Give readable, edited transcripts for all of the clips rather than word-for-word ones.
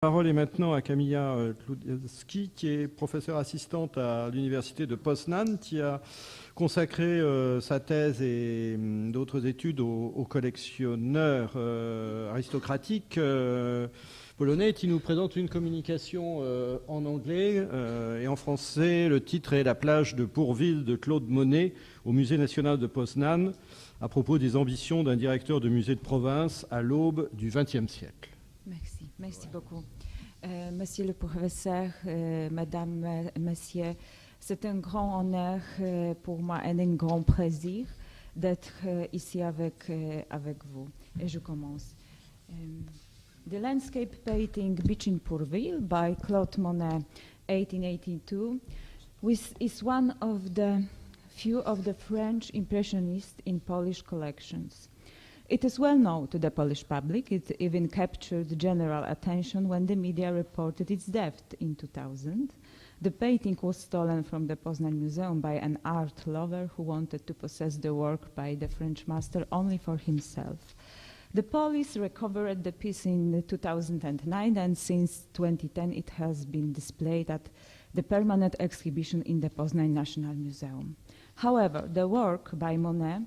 La parole est maintenant à Kamila Kludowski, qui est professeure assistante à l'université de Poznan, qui a consacré sa thèse et d'autres études aux collectionneurs aristocratiques polonais, qui nous présente une communication en anglais et en français. Le titre est « La plage de Pourville de Claude Monet au Musée national de Poznan, à propos des ambitions d'un directeur de musée de province à l'aube du XXe siècle ». Merci beaucoup. Monsieur le professeur, Madame, Monsieur, c'est un grand honneur pour moi et un grand plaisir d'être ici avec vous. Et je commence. The landscape painting Parmi Pourville by Claude Monet, 1882, is one of the few of the French Impressionists in Polish collections. It is well known to the Polish public. It even captured general attention when the media reported its death in 2000. The painting was stolen from the Poznan Museum by an art lover who wanted to possess the work by the French master only for himself. The police recovered the piece in 2009, and since 2010 it has been displayed at the permanent exhibition in the Poznan National Museum. However, the work by Monet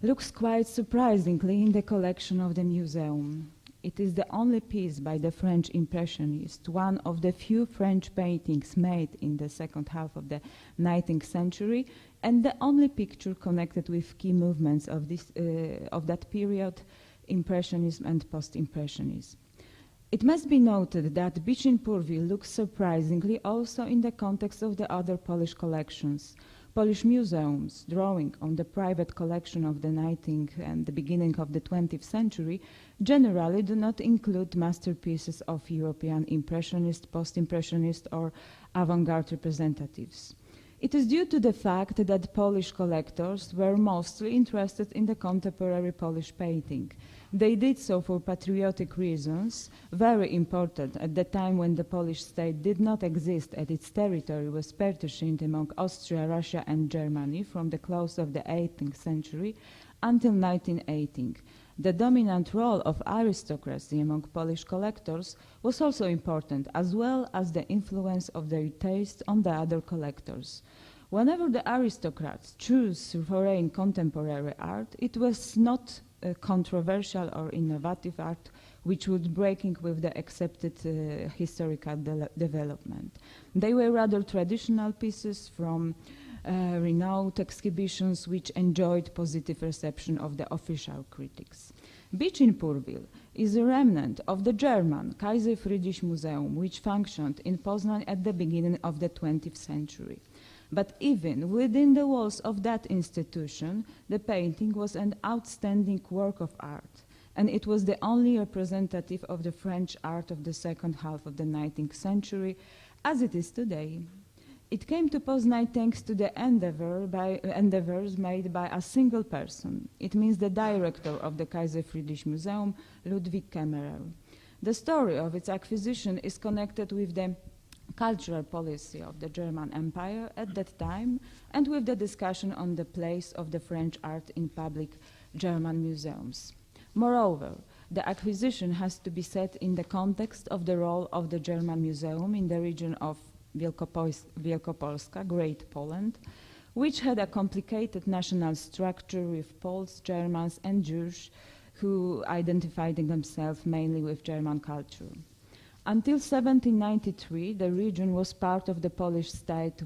looks quite surprisingly in the collection of the museum. It is the only piece by the French Impressionists, one of the few French paintings made in the second half of the 19th century, and the only picture connected with key movements of that period, Impressionism and Post-Impressionism. It must be noted that Parmi Pourville looks surprisingly also in the context of the other Polish collections. Polish museums, drawing on the private collection of the 19th and the beginning of the 20th century, generally do not include masterpieces of European Impressionist, Post-Impressionist, or avant-garde representatives. It is due to the fact that Polish collectors were mostly interested in the contemporary Polish painting. They did so for patriotic reasons, very important at the time when the Polish state did not exist and its territory was partitioned among Austria, Russia, and Germany from the close of the 18th century until 1918. The dominant role of aristocracy among Polish collectors was also important, as well as the influence of their taste on the other collectors. Whenever the aristocrats chose foreign contemporary art, it was not controversial or innovative art which would breaking with the accepted historical development. They were rather traditional pieces from renowned exhibitions which enjoyed positive reception of the official critics. Parmi Pourville is a remnant of the German Kaiser Friedrich Museum, which functioned in Poznan at the beginning of the 20th century. But even within the walls of that institution, the painting was an outstanding work of art, and it was the only representative of the French art of the second half of the 19th century, as it is today. It came to Poznan thanks to the endeavors made by a single person. It means the director of the Kaiser Friedrich Museum, Ludwig Kämmerer. The story of its acquisition is connected with the cultural policy of the German Empire at that time and with the discussion on the place of the French art in public German museums. Moreover, the acquisition has to be set in the context of the role of the German Museum in the region of Wielkopolska, Great Poland, which had a complicated national structure with Poles, Germans, and Jews who identified themselves mainly with German culture. Until 1793, the region was part of the Polish state,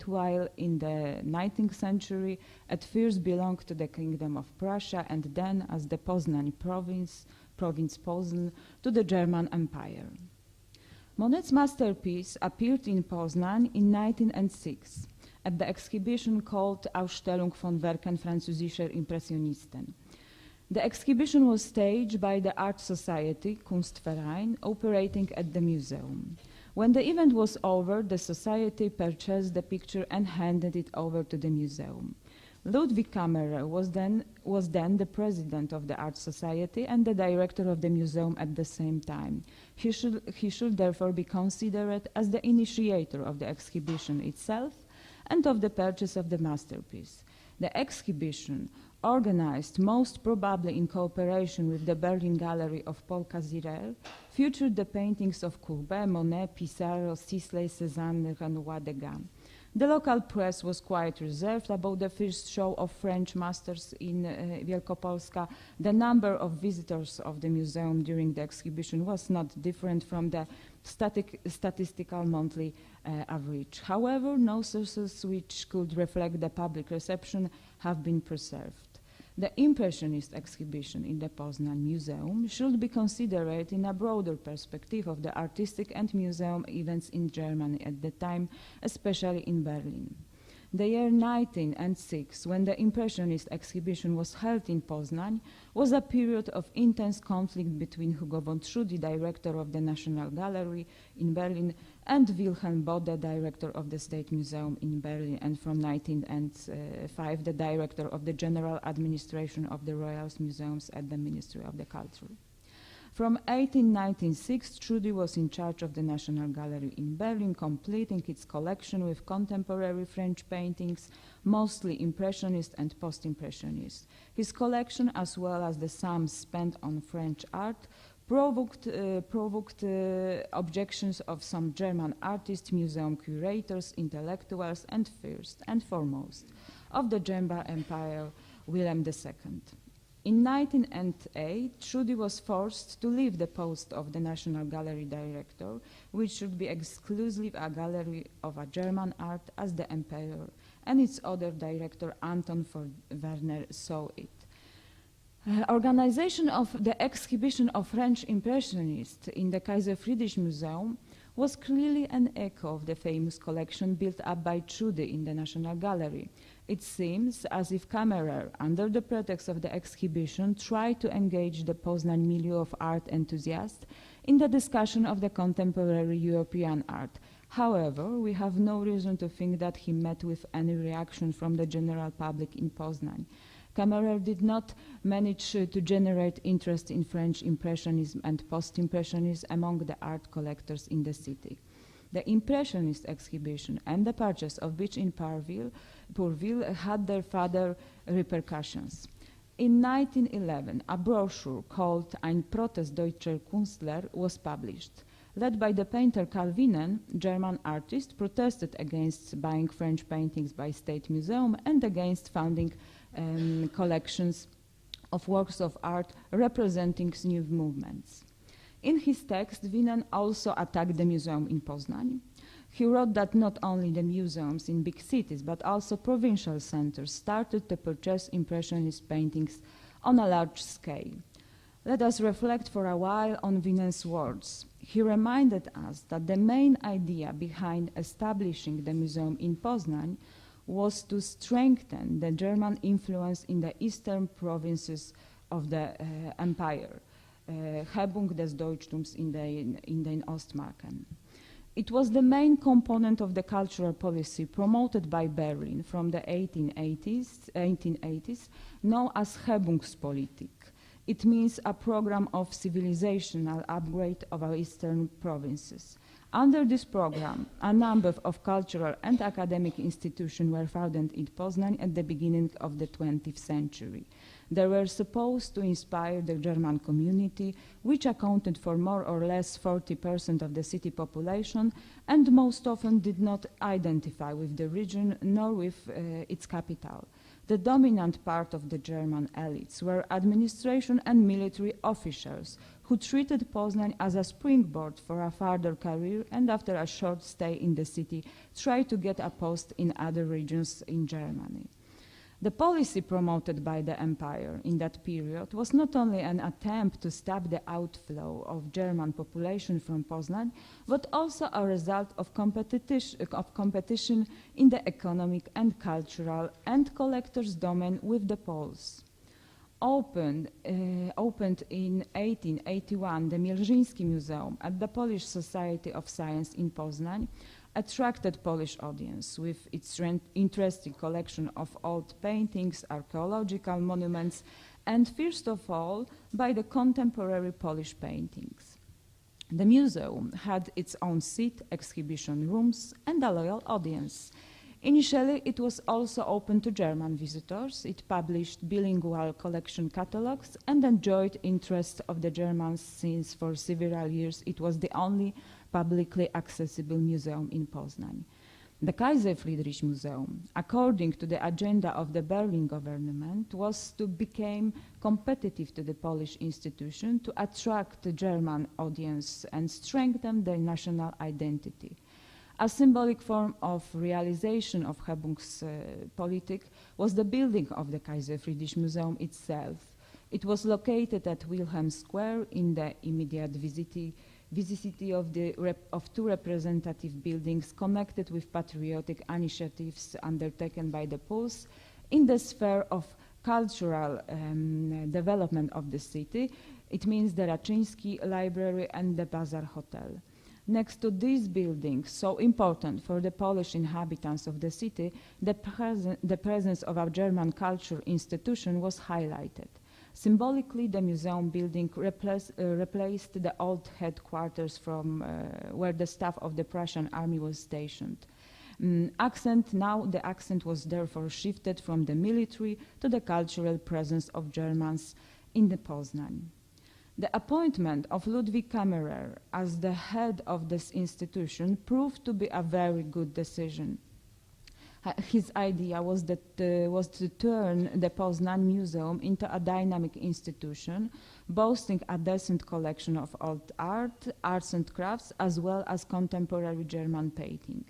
while in the 19th century it first belonged to the Kingdom of Prussia and then, as the Poznan province Poznan, to the German Empire. Monet's masterpiece appeared in Poznan in 1906 at the exhibition called Ausstellung von Werken französischer Impressionisten. The exhibition was staged by the art society Kunstverein operating at the museum. When the event was over, the society purchased the picture and handed it over to the museum. Ludwig Kämmerer was then the president of the art society and the director of the museum at the same time. He should therefore be considered as the initiator of the exhibition itself and of the purchase of the masterpiece. The exhibition organized most probably in cooperation with the Berlin Gallery of Paul Cazirer, featured the paintings of Courbet, Monet, Pissarro, Sisley, Cézanne, Renoir, Degas. The local press was quite reserved about the first show of French masters in Wielkopolska. The number of visitors of the museum during the exhibition was not different from the statistical monthly average. However, no sources which could reflect the public reception have been preserved. The Impressionist exhibition in the Poznan Museum should be considered in a broader perspective of the artistic and museum events in Germany at the time, especially in Berlin. The year 1906, when the Impressionist exhibition was held in Poznan, was a period of intense conflict between Hugo von Tschudi, director of the National Gallery in Berlin, and Wilhelm Bode, director of the State Museum in Berlin, and from 1905, the director of the General Administration of the Royal Museums at the Ministry of the Culture. From 1896, Tschudi was in charge of the National Gallery in Berlin, completing its collection with contemporary French paintings, mostly Impressionist and Post-Impressionist. His collection, as well as the sums spent on French art, provoked objections of some German artists, museum curators, intellectuals, and first and foremost of the German Empire, Wilhelm II. In 1908, Tschudi was forced to leave the post of the National Gallery director, which should be exclusively a gallery of a German art, as the emperor and its other director, Anton von Werner, saw it. Organization of the exhibition of French Impressionists in the Kaiser Friedrich Museum was clearly an echo of the famous collection built up by Tschudi in the National Gallery. It seems as if Kammerer, under the pretext of the exhibition, tried to engage the Poznan milieu of art enthusiasts in the discussion of the contemporary European art. However, we have no reason to think that he met with any reaction from the general public in Poznan. Kammerer did not manage to generate interest in French Impressionism and Post-Impressionism among the art collectors in the city. The Impressionist exhibition and the purchase of which in Pourville had their further repercussions. In 1911, a brochure called Ein Protest deutscher Künstler was published. Led by the painter Calvinen, German artists protested against buying French paintings by State Museum and against founding collections of works of art representing new movements. In his text, Winen also attacked the museum in Poznan. He wrote that not only the museums in big cities, but also provincial centers started to purchase Impressionist paintings on a large scale. Let us reflect for a while on Winen's words. He reminded us that the main idea behind establishing the museum in Poznan was to strengthen the German influence in the eastern provinces of the empire, Hebung des Deutschtums in den Ostmarken. It was the main component of the cultural policy promoted by Berlin from the 1880s, known as Hebungspolitik. It means a program of civilizational upgrade of our eastern provinces. Under this program, a number of cultural and academic institutions were founded in Poznan at the beginning of the 20th century. They were supposed to inspire the German community, which accounted for more or less 40% of the city population and most often did not identify with the region nor with its capital. The dominant part of the German elites were administration and military officials who treated Poznan as a springboard for a further career and after a short stay in the city tried to get a post in other regions in Germany. The policy promoted by the empire in that period was not only an attempt to stop the outflow of German population from Poznan, but also a result of competition in the economic and cultural and collectors' domain with the Poles. Opened in 1881, the Mielżyński Museum at the Polish Society of Science in Poznan attracted Polish audience with its interesting collection of old paintings, archaeological monuments, and first of all, by the contemporary Polish paintings. The museum had its own seat, exhibition rooms, and a loyal audience. Initially, it was also open to German visitors. It published bilingual collection catalogs and enjoyed interest of the Germans since for several years it was the only publicly accessible museum in Poznan. The Kaiser Friedrich Museum, according to the agenda of the Berlin government, was to become competitive to the Polish institution to attract the German audience and strengthen their national identity. A symbolic form of realization of Hebung's politic was the building of the Kaiser Friedrich Museum itself. It was located at Wilhelm Square in the immediate vicinity of two representative buildings connected with patriotic initiatives undertaken by the Poles in the sphere of cultural development of the city. It means the Raczyński Library and the Bazar Hotel. Next to these buildings, so important for the Polish inhabitants of the city, the presence of a German culture institution was highlighted. Symbolically, the museum building replaced the old headquarters from where the staff of the Prussian army was stationed. Now the accent was therefore shifted from the military to the cultural presence of Germans in the Poznan. The appointment of Ludwig Kammerer as the head of this institution proved to be a very good decision. His idea was to turn the Poznan Museum into a dynamic institution, boasting a decent collection of old arts and crafts, as well as contemporary German painting.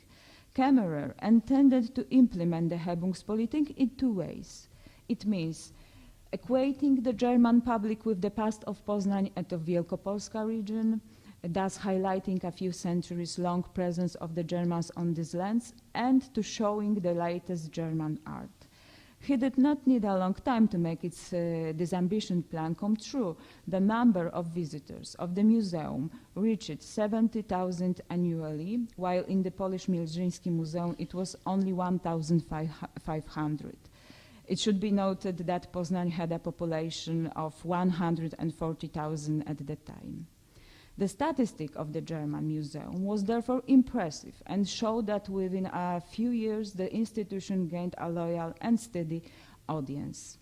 Kammerer intended to implement the Hebungspolitik in two ways. It means equating the German public with the past of Poznan and of Wielkopolska region, thus highlighting a few centuries-long presence of the Germans on these lands, and to showing the latest German art. He did not need a long time to make this ambitious plan come true. The number of visitors of the museum reached 70,000 annually, while in the Polish Mielżyński Museum it was only 1,500. It should be noted that Poznan had a population of 140,000 at the time. The statistic of the German Museum was therefore impressive and showed that within a few years the institution gained a loyal and steady audience.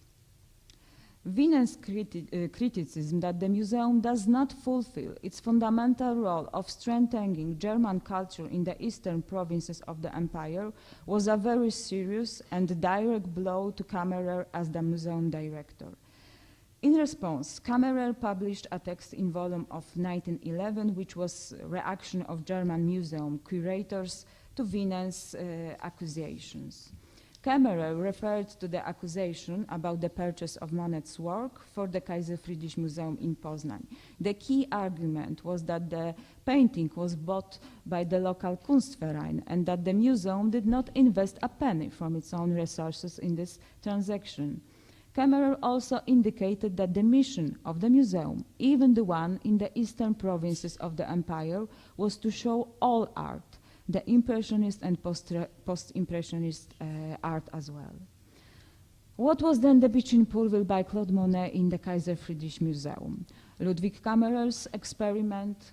Wienen's criticism that the museum does not fulfill its fundamental role of strengthening German culture in the eastern provinces of the empire was a very serious and direct blow to Kammerer as the museum director. In response, Kammerer published a text in volume of 1911, which was a reaction of German museum curators to Wienen's accusations. Kammerer referred to the accusation about the purchase of Monet's work for the Kaiser Friedrich Museum in Poznan. The key argument was that the painting was bought by the local Kunstverein and that the museum did not invest a penny from its own resources in this transaction. Kammerer also indicated that the mission of the museum, even the one in the eastern provinces of the empire, was to show all art, the Impressionist and post-Impressionist art as well. What was then the Beach in Pourville by Claude Monet in the Kaiser Friedrich Museum? Ludwig Kammerer's experiment,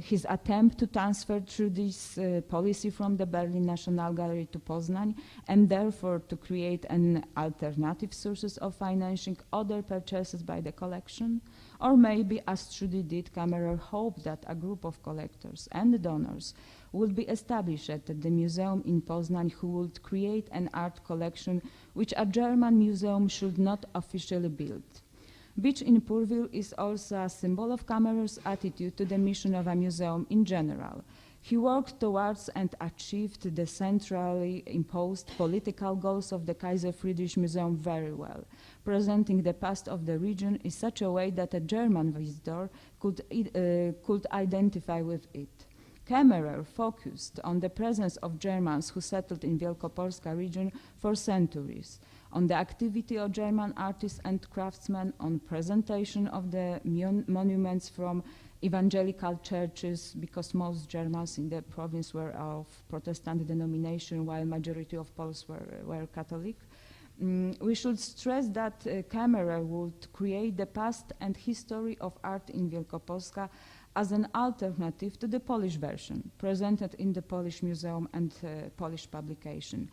his attempt to transfer through this policy from the Berlin National Gallery to Poznan, and therefore to create an alternative sources of financing other purchases by the collection? Or maybe, as Trudy did, Kammerer hoped that a group of collectors and donors would be established at the museum in Poznan who would create an art collection which a German museum should not officially build. Beach in Pourville is also a symbol of Kammerer's attitude to the mission of a museum in general. He worked towards and achieved the centrally imposed political goals of the Kaiser Friedrich Museum very well, presenting the past of the region in such a way that a German visitor could identify with it. Kammerer focused on the presence of Germans who settled in Wielkopolska region for centuries, on the activity of German artists and craftsmen, on presentation of the monuments from evangelical churches, because most Germans in the province were of Protestant denomination, while majority of Poles were Catholic. We should stress that Kammerer would create the past and history of art in Wielkopolska as an alternative to the Polish version, presented in the Polish Museum and Polish publication.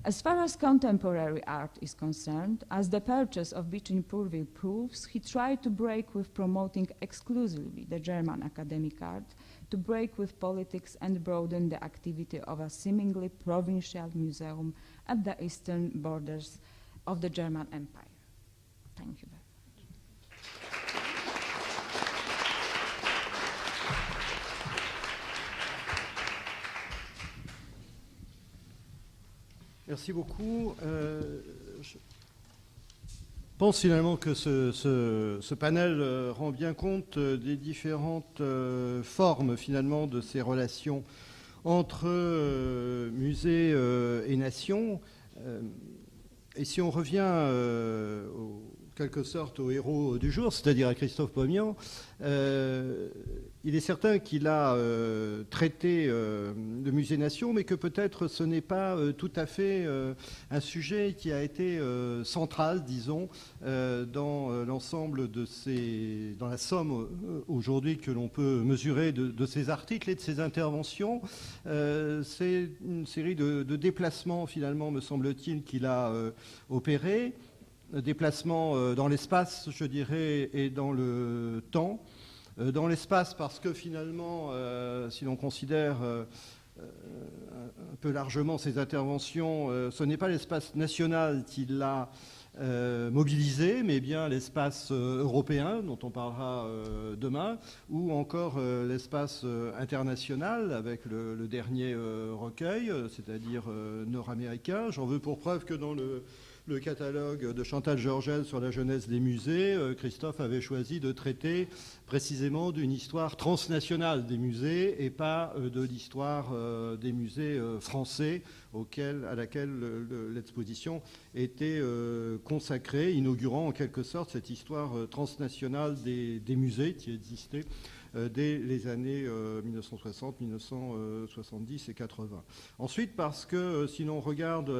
As far as contemporary art is concerned, as the purchase of Between Pourville proves, he tried to break with promoting exclusively the German academic art, to break with politics and broaden the activity of a seemingly provincial museum at the eastern borders of the German Empire. Thank you very much. Merci beaucoup. Je pense finalement que ce panel rend bien compte des différentes formes finalement de ces relations entre musée et nation. Et si on revient en quelque sorte au héros du jour, c'est-à-dire à Krzysztof Pomian, il est certain qu'il a traité le musée-nation, mais que peut-être ce n'est pas tout à fait un sujet qui a été central, disons, dans l'ensemble de dans la somme aujourd'hui que l'on peut mesurer de ces articles et de ces interventions. C'est une série de déplacements, finalement, me semble-t-il, qu'il a opérés. Déplacement dans l'espace, je dirais, et dans le temps. Dans l'espace, parce que finalement, si l'on considère un peu largement ces interventions, ce n'est pas l'espace national qui l'a mobilisé, mais bien l'espace européen, dont on parlera demain, ou encore l'espace international, avec le dernier recueil, c'est-à-dire nord-américain. J'en veux pour preuve que dans le catalogue de Chantal Georgel sur la jeunesse des musées, Krzysztof avait choisi de traiter précisément d'une histoire transnationale des musées et pas de l'histoire des musées français à laquelle l'exposition était consacrée, inaugurant en quelque sorte cette histoire transnationale des musées qui existait dès les années 1960, 1970 et 80. Ensuite, parce que si l'on regarde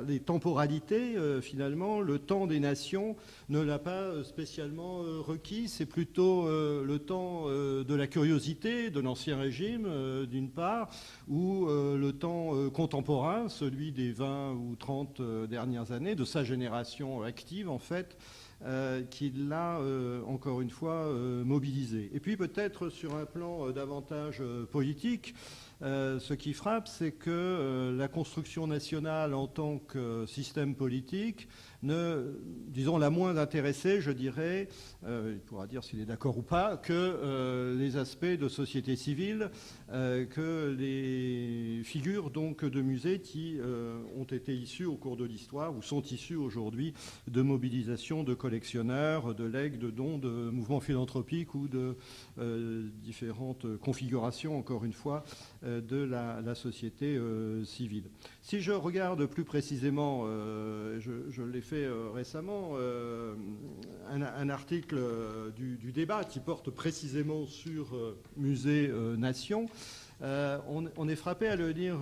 les temporalités, finalement, le temps des nations ne l'a pas spécialement requis. C'est plutôt le temps de la curiosité de l'Ancien Régime, d'une part, ou le temps contemporain, celui des 20 ou 30 dernières années, de sa génération active, en fait, qui l'a, encore une fois, mobilisé. Et puis peut-être sur un plan davantage politique, ce qui frappe, c'est que la construction nationale en tant que système politique disons, la moins intéressée, je dirais, il pourra dire s'il est d'accord ou pas, que les aspects de société civile, que les figures donc de musées qui ont été issues au cours de l'histoire ou sont issues aujourd'hui de mobilisations de collectionneurs, de legs, de dons, de mouvements philanthropiques ou de différentes configurations, encore une fois, de la société civile. Si je regarde plus précisément, je l'ai fait récemment, un article du débat qui porte précisément sur musée-nation. On est frappé à le lire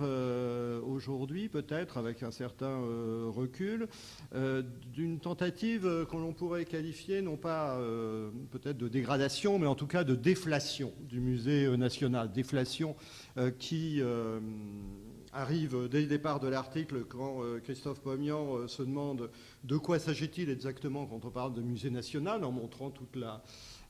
aujourd'hui, peut-être avec un certain recul, d'une tentative que l'on pourrait qualifier non pas peut-être de dégradation, mais en tout cas de déflation du musée national. Déflation qui arrive dès le départ de l'article quand Krzysztof Pomian se demande de quoi s'agit-il exactement quand on parle de musée national, en montrant toute la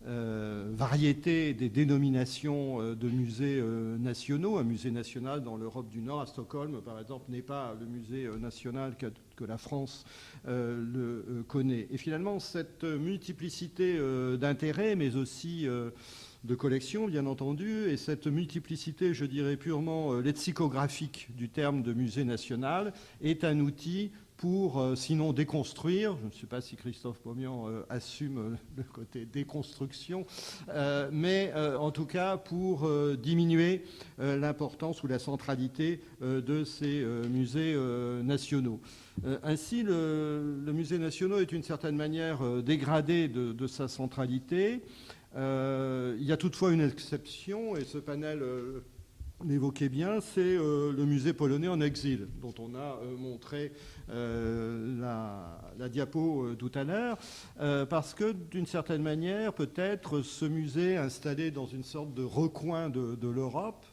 variété des dénominations de musées nationaux. Un musée national dans l'Europe du Nord, à Stockholm par exemple, n'est pas le musée national que la France le connaît. Et finalement, cette multiplicité d'intérêts, mais aussi de collections, bien entendu, et cette multiplicité, je dirais, purement lexicographique du terme de musée national est un outil pour, sinon déconstruire, je ne sais pas si Krzysztof Pomian assume le côté déconstruction, mais en tout cas pour diminuer l'importance ou la centralité de ces musées nationaux. Ainsi, le musée national est d'une certaine manière dégradé de sa centralité. Il y a toutefois une exception, et ce panel l'évoquait bien, c'est le musée polonais en exil, dont on a montré la diapo tout à l'heure, parce que d'une certaine manière, peut-être, ce musée installé dans une sorte de recoin de l'Europe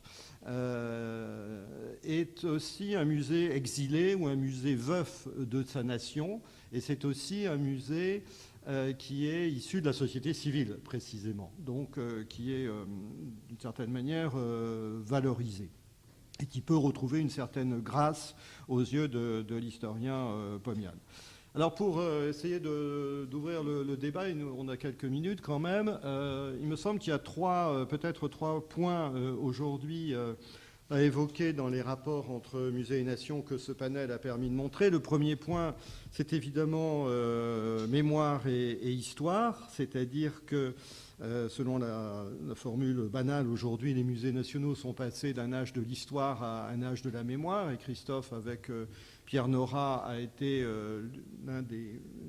est aussi un musée exilé ou un musée veuf de sa nation, et c'est aussi un musée qui est issu de la société civile, précisément, donc qui est d'une certaine manière valorisé, et qui peut retrouver une certaine grâce aux yeux de l'historien Pomian. Alors pour essayer d'ouvrir le débat, et on a quelques minutes quand même, il me semble qu'il y a peut-être trois points aujourd'hui à évoquer dans les rapports entre musée et nation que ce panel a permis de montrer. Le premier point, c'est évidemment mémoire et histoire, c'est-à-dire que selon la formule banale, aujourd'hui, les musées nationaux sont passés d'un âge de l'histoire à un âge de la mémoire, et Christophe, avec Pierre Nora, a été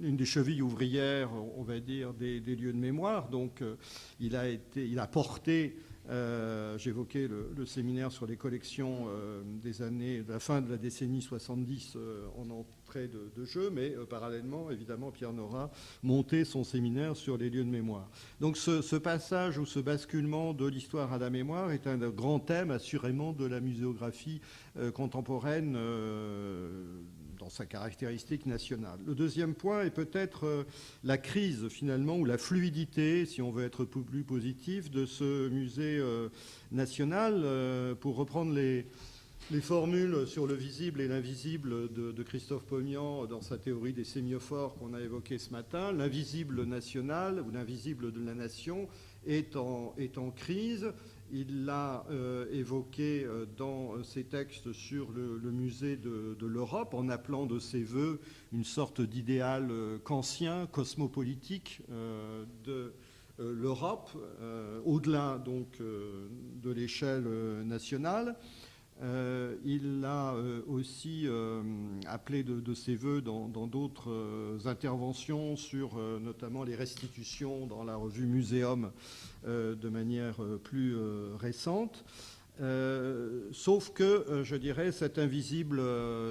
une des chevilles ouvrières, on va dire, des lieux de mémoire. Donc il a porté, j'évoquais le séminaire sur les collections de la fin de la décennie 70 en entrée de jeu, mais parallèlement, évidemment, Pierre Nora montait son séminaire sur les lieux de mémoire. Donc ce passage ou ce basculement de l'histoire à la mémoire est un grand thème, assurément, de la muséographie contemporaine dans sa caractéristique nationale. Le deuxième point est peut-être la crise, finalement, ou la fluidité, si on veut être plus positif, de ce musée national. Pour reprendre les formules sur le visible et l'invisible de Krzysztof Pomian dans sa théorie des sémiophores qu'on a évoquée ce matin, l'invisible national ou l'invisible de la nation est en crise. Il l'a évoqué dans ses textes sur le musée de l'Europe, en appelant de ses voeux une sorte d'idéal kantien, cosmopolitique de l'Europe, au-delà donc de l'échelle nationale. Il l'a aussi appelé de ses voeux dans d'autres interventions sur notamment les restitutions dans la revue Musée, hommes de manière plus récente. Sauf que, je dirais, cet invisible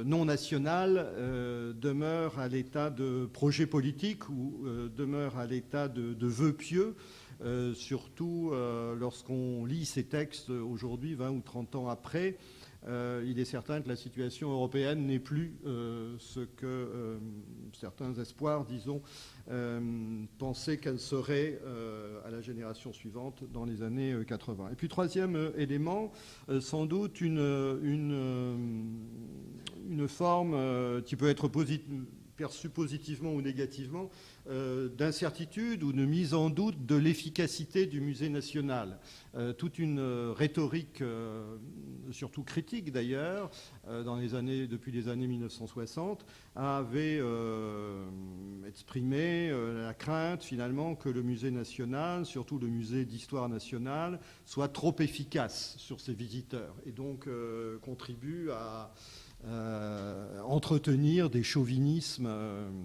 non national demeure à l'état de projet politique ou demeure à l'état de vœux pieux, surtout lorsqu'on lit ces textes aujourd'hui, 20 ou 30 ans après. Il est certain que la situation européenne n'est plus ce que certains espoirs, disons, pensaient qu'elle serait à la génération suivante dans les années 80. Et puis troisième élément, sans doute une forme qui peut être perçue positivement ou négativement, d'incertitude ou de mise en doute de l'efficacité du musée national. Toute une rhétorique, surtout critique d'ailleurs, depuis les années 1960, avait exprimé la crainte finalement que le musée national, surtout le musée d'histoire nationale, soit trop efficace sur ses visiteurs et donc contribue à entretenir des chauvinismes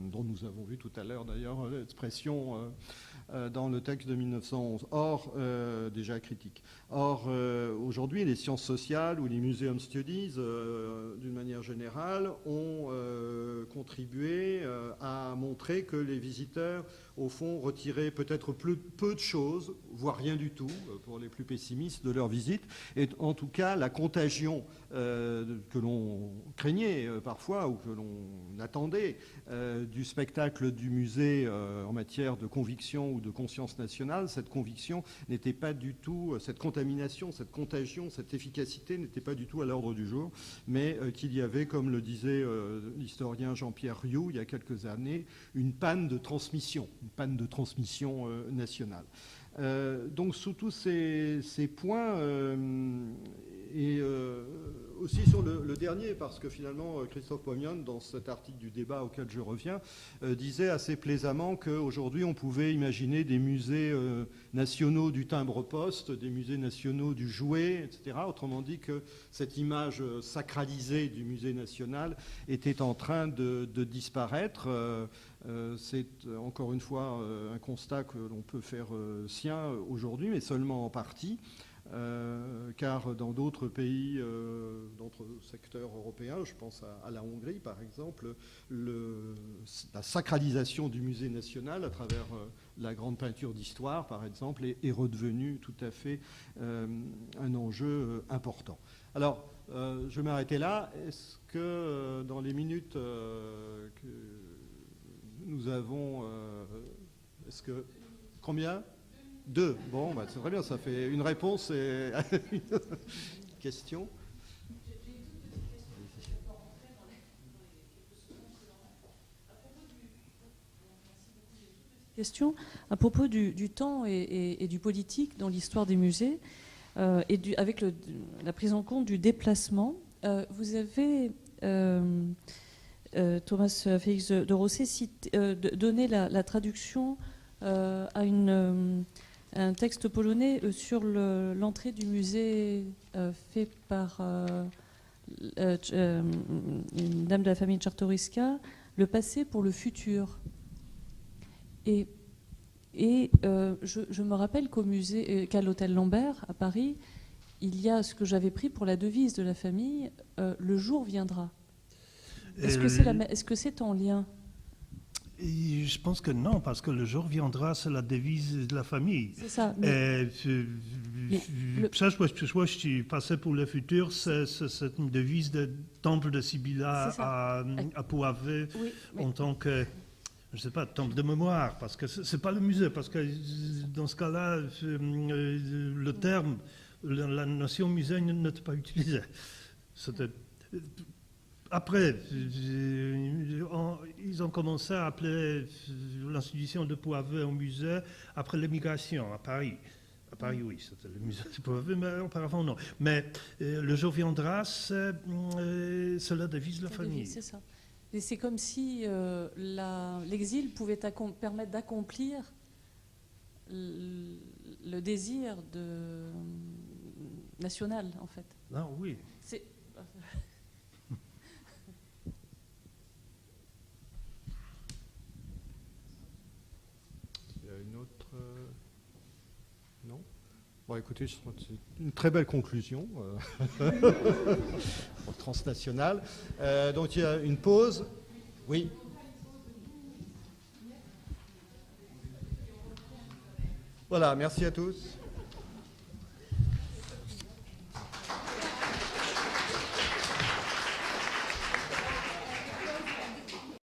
dont nous avons vu tout à l'heure d'ailleurs l'expression dans le texte de 1911, déjà critique. Or, aujourd'hui, les sciences sociales ou les museum studies, d'une manière générale, ont contribué à montrer que les visiteurs, au fond, retiraient peut-être peu de choses, voire rien du tout, pour les plus pessimistes, de leur visite. Et en tout cas, la contagion que l'on craignait parfois ou que l'on attendait du spectacle du musée en matière de conviction ou de conscience nationale, cette conviction n'était pas du tout, cette contamination, cette contagion, cette efficacité n'était pas du tout à l'ordre du jour, mais qu'il y avait, comme le disait l'historien Jean-Pierre Rioux il y a quelques années, une panne de transmission nationale. Donc sous tous ces points, et aussi sur le dernier, parce que finalement Krzysztof Pomian, dans cet article du débat auquel je reviens, disait assez plaisamment qu'aujourd'hui on pouvait imaginer des musées nationaux du timbre-poste, des musées nationaux du jouet, etc. Autrement dit que cette image sacralisée du musée national était en train de disparaître. C'est encore une fois un constat que l'on peut faire sien aujourd'hui, mais seulement en partie. car dans d'autres pays, d'autres secteurs européens, je pense à la Hongrie par exemple, la sacralisation du musée national à travers la grande peinture d'histoire par exemple est redevenue tout à fait un enjeu important. Alors, je vais m'arrêter là. Est-ce que dans les minutes que nous avons, est-ce que combien? 2. Bon, bah, c'est très bien, ça fait une réponse et une question. Question à propos du temps et du politique dans l'histoire des musées avec la prise en compte du déplacement. Vous avez, Thomas Félix de Rosset, donné la traduction à un texte polonais sur l'entrée du musée fait par une dame de la famille Czartoryska, le passé pour le futur. Et je me rappelle qu'au musée, qu'à l'hôtel Lambert à Paris, il y a ce que j'avais pris pour la devise de la famille, le jour viendra. Est-ce que c'est en lien? Je pense que non, parce que le jour viendra, c'est la devise de la famille. C'est ça. Ça, je suis passé pour le futur, c'est une devise de temple de Sibylla à Pourville, oui, en tant que, je ne sais pas, temple de mémoire, parce que ce n'est pas le musée, parce que dans ce cas-là, le terme, la notion musée n'était pas utilisée. Après, ils ont commencé à appeler l'institution de Pourville un musée après l'émigration à Paris. À Paris, oui, c'était le musée de Pourville, mais auparavant, non. Mais le jour viendra, c'est la devise de la famille. C'est ça. Et c'est comme si l'exil pouvait permettre d'accomplir le désir national, en fait. Ah oui. Une autre... Non? Bon, écoutez, c'est une très belle conclusion transnationale. Donc, il y a une pause. Oui. Voilà, merci à tous.